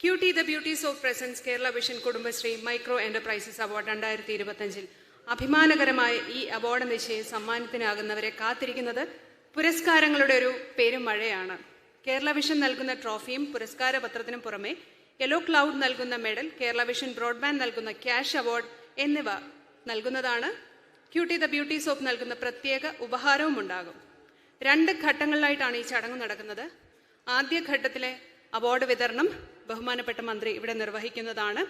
QT The Beauties of Presence Kerala Vision Kudumbashree micro enterprises award 2025 അഭിമാനകരമായ ഈ award നിശ്ചയം സമ്മാനത്തിനാകുന്നവരെ കാത്തിരിക്കുന്നത് പുരസ്കാരങ്ങളുടെ ഒരു പെരുമഴയാണ്. കേരള വിഷൻ നൽകുന്ന ട്രോഫിയും പുരസ്കാര പത്രത്തിനും പുറമെ യെല്ലോ ക്ലൗഡ് നൽകുന്ന മെഡൽ, കേരള വിഷൻ ബ്രോഡ്ബാൻഡ് നൽകുന്ന ക്യാഷ് അവാർഡ് എന്നിവ നൽകുന്നതാണ്. QT The Beauties of നൽകുന്ന പ്രത്യേക ഉപഹാരവും ഉണ്ടാകും. 2 ഘട്ടങ്ങളിലായിട്ടാണ് ഈ ചടങ്ങ് നടക്കുന്നത്. ആദ്യ ഘട്ടത്തിലെ അവാർഡ് വിതരണം ബഹുമാനപ്പെട്ട മന്ത്രി ഇവിടെ നിർവഹിക്കുന്നതാണ്.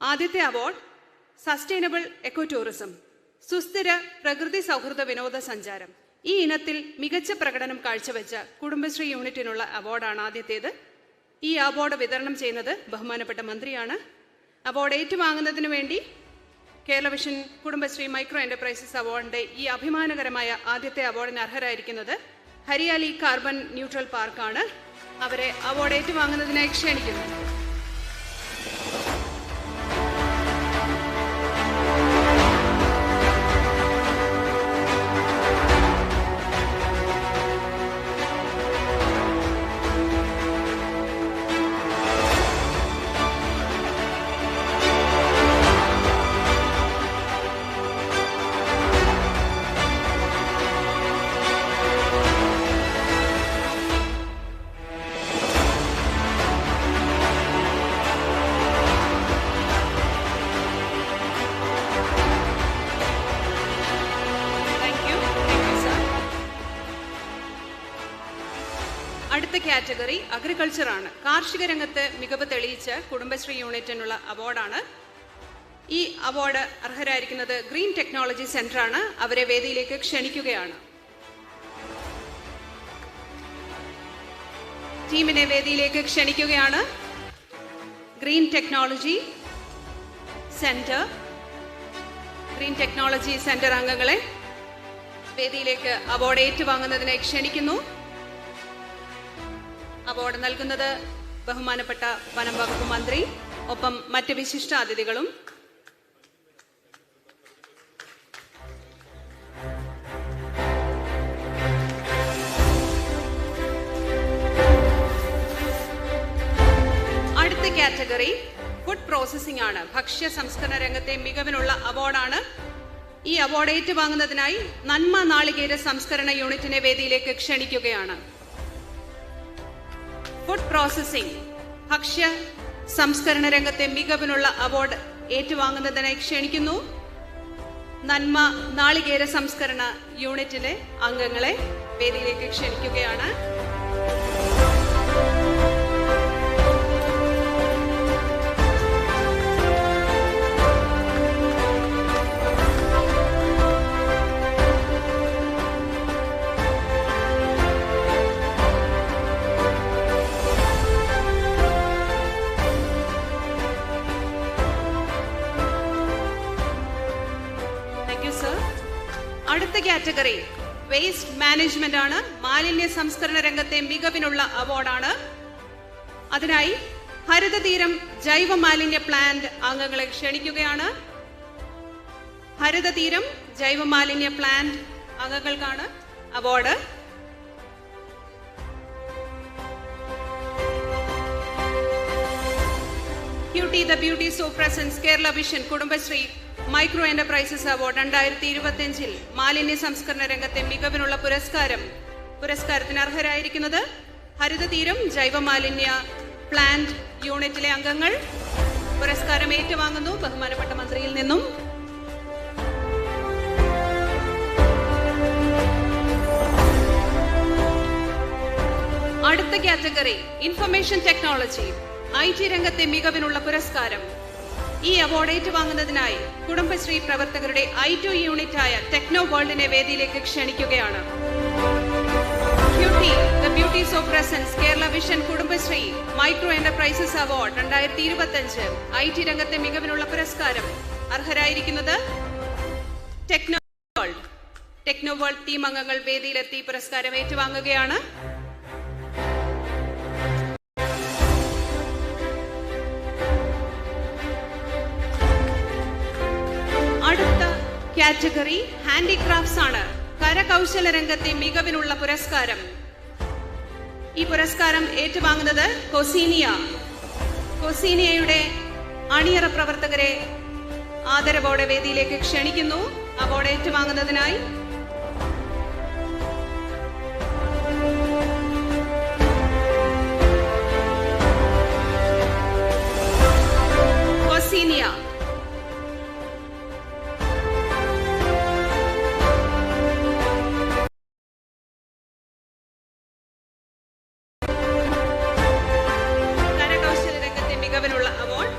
ആദ്യത്തെ അവാർഡ് സസ്റ്റൈനബിൾ എക്കോ ടൂറിസം, സുസ്ഥിര പ്രകൃതി സൗഹൃദ വിനോദസഞ്ചാരം. ഈ ഇനത്തിൽ മികച്ച പ്രകടനം കാഴ്ചവെച്ച കുടുംബശ്രീ യൂണിറ്റിനുള്ള അവാർഡാണ് ആദ്യത്തേത്. ഈ അവാർഡ് വിതരണം ചെയ്യുന്നത് ബഹുമാനപ്പെട്ട മന്ത്രിയാണ്. അവാർഡ് ഏറ്റുവാങ്ങുന്നതിന് വേണ്ടി Kerala Vision Kudumbashree micro enterprises അവാർഡിന്റെ ഈ അഭിമാനകരമായ ആദ്യത്തെ അവാർഡിന് അർഹരായിരിക്കുന്നത് ഹരിയാലി കാർബൺ ന്യൂട്രൽ പാർക്കാണ്. അവരെ അവാർഡ് ഏറ്റുവാങ്ങുന്നതിനായി ക്ഷണിക്കുന്നു. അടുത്ത കാറ്റഗറി അഗ്രികൾച്ചർ ആണ്. കാർഷിക രംഗത്ത് മികവ് തെളിയിച്ച കുടുംബശ്രീ യൂണിറ്റിനുള്ള അവാർഡാണ്. ഈ അവാർഡ് അർഹരായിരിക്കുന്നത് ഗ്രീൻ ടെക്നോളജി സെന്റർ ആണ്. അവരെ വേദിയിലേക്ക് ക്ഷണിക്കുകയാണ്. ടീമിനെ വേദിയിലേക്ക് ക്ഷണിക്കുകയാണ്. ഗ്രീൻ ടെക്നോളജി സെന്റർ അംഗങ്ങളെ വേദിയിലേക്ക് അവാർഡ് ഏറ്റുവാങ്ങുന്നതിനായി ക്ഷണിക്കുന്നു. അവാർഡ് നൽകുന്നത് ബഹുമാനപ്പെട്ട വനം വകുപ്പ് മന്ത്രി, ഒപ്പം മറ്റ് വിശിഷ്ട അതിഥികളും. അടുത്ത കാറ്റഗറി ഫുഡ് പ്രോസസിംഗ് ആണ്. ഭക്ഷ്യ സംസ്കരണ രംഗത്തെ മികവിനുള്ള അവാർഡാണ്. ഈ അവാർഡ് ഏറ്റുവാങ്ങുന്നതിനായി നന്മ നാളികേര സംസ്കരണ യൂണിറ്റിനെ വേദിയിലേക്ക് ക്ഷണിക്കുകയാണ്. ഫുഡ് പ്രോസസിംഗ്, ഭക്ഷ്യ സംസ്കരണ രംഗത്തെ മികവിനുള്ള അവാർഡ് ഏറ്റുവാങ്ങുന്നതിനായി ക്ഷണിക്കുന്നു. നന്മ നാളികേര സംസ്കരണ യൂണിറ്റിലെ അംഗങ്ങളെ വേദിയിലേക്ക് ക്ഷണിക്കുകയാണ്. അടുത്ത കാറ്റഗറി വേസ്റ്റ് മാനേജ്മെന്റ് ആണ്. മാലിന്യ സംസ്കരണ രംഗത്തെ മികവിനുള്ള അവാർഡാണ്. അതിനായി ഹരിതതീരം ജൈവ മാലിന്യ പ്ലാന്റ് അംഗങ്ങളെ ക്ഷണിക്കുകയാണ്. ഹരിതതീരം ജൈവ മാലിന്യ പ്ലാന്റ് അംഗങ്ങൾക്കാണ് award. QT The Beauties of Presence Kerala Vision Kudumbashree micro enterprises award 2025 മാലിന്യ സംസ്കരണ രംഗത്തെ മികവിനുള്ള പുരസ്കാരത്തിന് അർഹരായിരിക്കുന്നത് ഹരിതതീരം ജൈവ മാലിന്യ പ്ലാന്റ് യൂണിറ്റിലെ അംഗങ്ങൾ. പുരസ്കാരം ഏറ്റുവാങ്ങുന്നു ബഹുമാനപ്പെട്ട മന്ത്രിയിൽ നിന്നും. അടുത്ത കാറ്റഗറി ഇൻഫർമേഷൻ ടെക്നോളജി, IT രംഗത്തെ മികവിനുള്ള പുരസ്കാരം. ഈ അവാർഡ് ഏറ്റുവാങ്ങുന്നതിനായി കുടുംബശ്രീ പ്രവർത്തകരുടെ IT യൂണിറ്റായ ടെക്നോ വേൾഡിനെ വേദിയിലേക്ക് ക്ഷണിക്കുകയാണ്. QT The Beauties of Presence Kerala Vision Kudumbashree micro enterprises award 2025 IT രംഗത്തെ മികവിനുള്ള പുരസ്കാരം അർഹരായിരിക്കുന്നത് ടെക്നോ വേൾഡ് ടീം അംഗങ്ങൾ വേദിയിലെത്തി പുരസ്കാരം ഏറ്റുവാങ്ങുകയാണ്. അടുത്ത കാറ്റഗറി ഹാൻഡിക്രാഫ്റ്റ്സ് ആണ്. കരകൗശല രംഗത്തെ മികവിനുള്ള പുരസ്കാരം. ഈ പുരസ്കാരം ഏറ്റുവാങ്ങുന്നത് കൊസീനിയയുടെ അണിയറ പ്രവർത്തകരെ ആദരവോടെ വേദിയിലേക്ക് ക്ഷണിക്കുന്നു. അവാർഡ് ഏറ്റുവാങ്ങുന്നതിനായി കൊസീനിയ. കരകൗശല രംഗത്തെ മികവിനുള്ള അവാർഡ്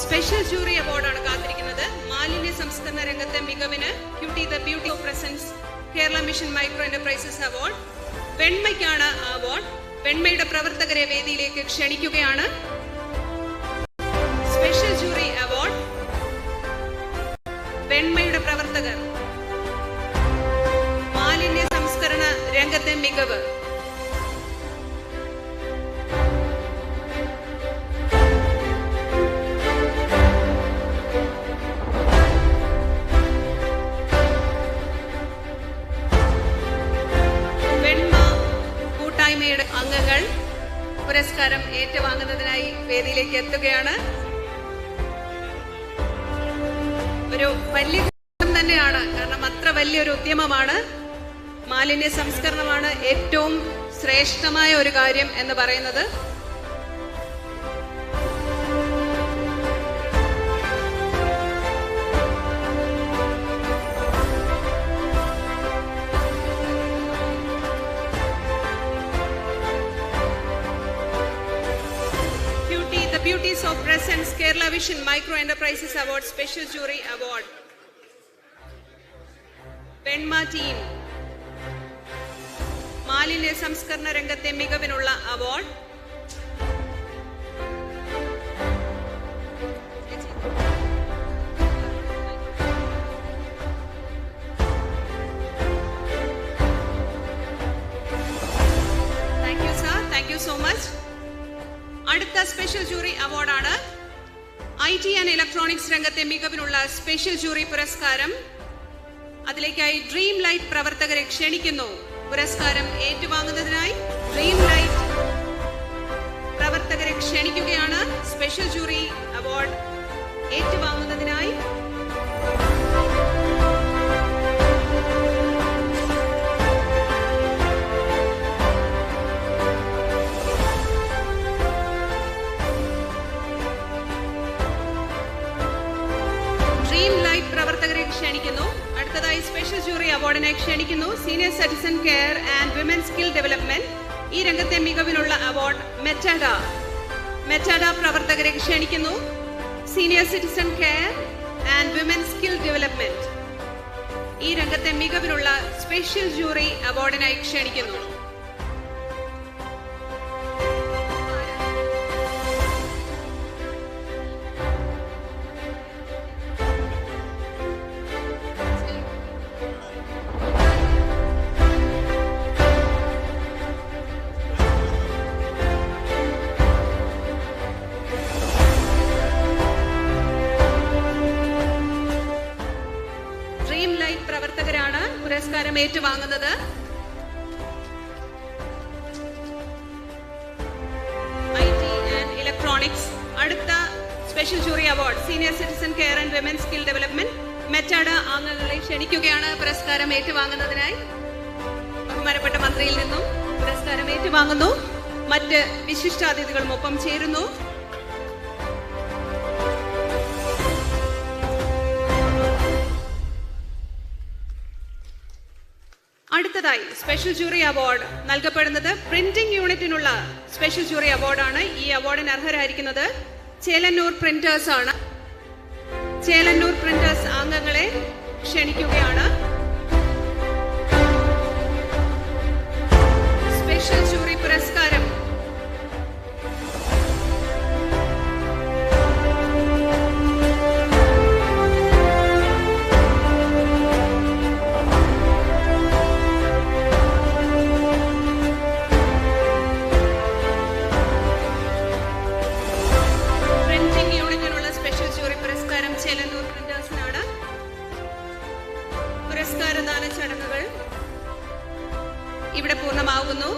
സ്പെഷ്യൽ ജൂറി അവാർഡാണ് കാത്തിരിക്കുന്നത്. മാലിന്യ സംസ്കരണ രംഗത്തെ മികവിന് QT the beauty of presence Kerala Mission micro enterprises award. വെണ്മയ്ക്കാണ് ആ അവാർഡ്. വെണ്മയുടെ പ്രവർത്തകരെ വേദിയിലേക്ക് ക്ഷണിക്കുകയാണ്. സ്പെഷ്യൽ ജൂറി അവാർഡ് വെണ്മയുടെ പ്രവർത്തകർ, മാലിന്യ സംസ്കരണ രംഗത്തെ മികവ്. അംഗങ്ങൾ പുരസ്കാരം ഏറ്റുവാങ്ങുന്നതിനായി വേദിയിലേക്ക് എത്തുകയാണ്. ഒരു വലിയ തന്നെയാണ്, കാരണം അത്ര വലിയൊരു ഉദ്യമമാണ്. മാലിന്യ സംസ്കരണമാണ് ഏറ്റവും ശ്രേഷ്ഠമായ ഒരു കാര്യം എന്ന് പറയുന്നത്. Beauties of Presence Kerala Vision Micro Enterprises Award Special Jury Award. Venma Team മാലിന്യ സംസ്കരണ രംഗത്തെ മികവിനുള്ള award. Thank you sir, thank you so much. അടുത്ത സ്പെഷ്യൽ ജൂറി അവാർഡാണ് IT ആൻഡ് ഇലക്ട്രോണിക്സ് രംഗത്തെ മികവിനുള്ള സ്പെഷ്യൽ ജൂറി പുരസ്കാരം. അതിലേക്കായി ഡ്രീം ലൈറ്റ് പ്രവർത്തകരെ ക്ഷണിക്കുന്നു. പുരസ്കാരം ഏറ്റുവാങ്ങുന്നതിനായി ഡ്രീം ലൈറ്റ് പ്രവർത്തകരെ ക്ഷണിക്കുകയാണ്. സ്പെഷ്യൽ ജൂറി അവാർഡ് ഏറ്റുവാങ്ങുന്നതിനായി പ്രവർത്തകരെ ക്ഷണിക്കുന്നു. അടുത്തതായി സ്പെഷ്യൽ ജൂറി അവാർഡിനെ ക്ഷണിക്കുന്നു. Senior citizen care and women skill development, ഈ രംഗത്തെ മികവിനുള്ള അവാർഡ് മെറ്റാഡ പ്രവർത്തകരെ ക്ഷണിക്കുന്നു. Senior citizen care and women skill development, ഈ രംഗത്തെ മികവിനുള്ള സ്പെഷ്യൽ ജൂറി അവാർഡിനായി ക്ഷണിക്കുന്നു. പ്രവർത്തകരാണ് പുരസ്കാരം ഏറ്റുവാങ്ങുന്നത്. IT and electronics. അടുത്ത special jury award senior citizen care and women skill development. മെറ്റാഡ അംഗങ്ങളെ ക്ഷണിക്കുകയാണ് പുരസ്കാരം ഏറ്റുവാങ്ങുന്നതിനായി. ബഹുമാനപ്പെട്ട മന്ത്രിയിൽ നിന്നും പുരസ്കാരം ഏറ്റുവാങ്ങുന്നു. മറ്റ് വിശിഷ്ടാതിഥികളും ഒപ്പം ചേരുന്നു. അടുത്തതായി സ്പെഷ്യൽ ജൂറി അവാർഡ് നൽകപ്പെടുന്നത് പ്രിന്റിംഗ് യൂണിറ്റിനുള്ള സ്പെഷ്യൽ ജൂറി അവാർഡാണ്. ഈ അവാർഡിന് അർഹരായിരിക്കുന്നത് ചേലന്നൂർ പ്രിന്റേഴ്സ് ആണ്. ചേലന്നൂർ പ്രിന്റേഴ്സ് അംഗങ്ങളെ ക്ഷണിക്കുകയാണ്. സ്പെഷ്യൽ ജൂറി പുരസ്കാരം ചേലന്നൂർ പ്രിന്റേഴ്സിന് പുരസ്കാരദാന ചടങ്ങുകൾ ഇവിടെ പൂർണ്ണമാകുന്നു.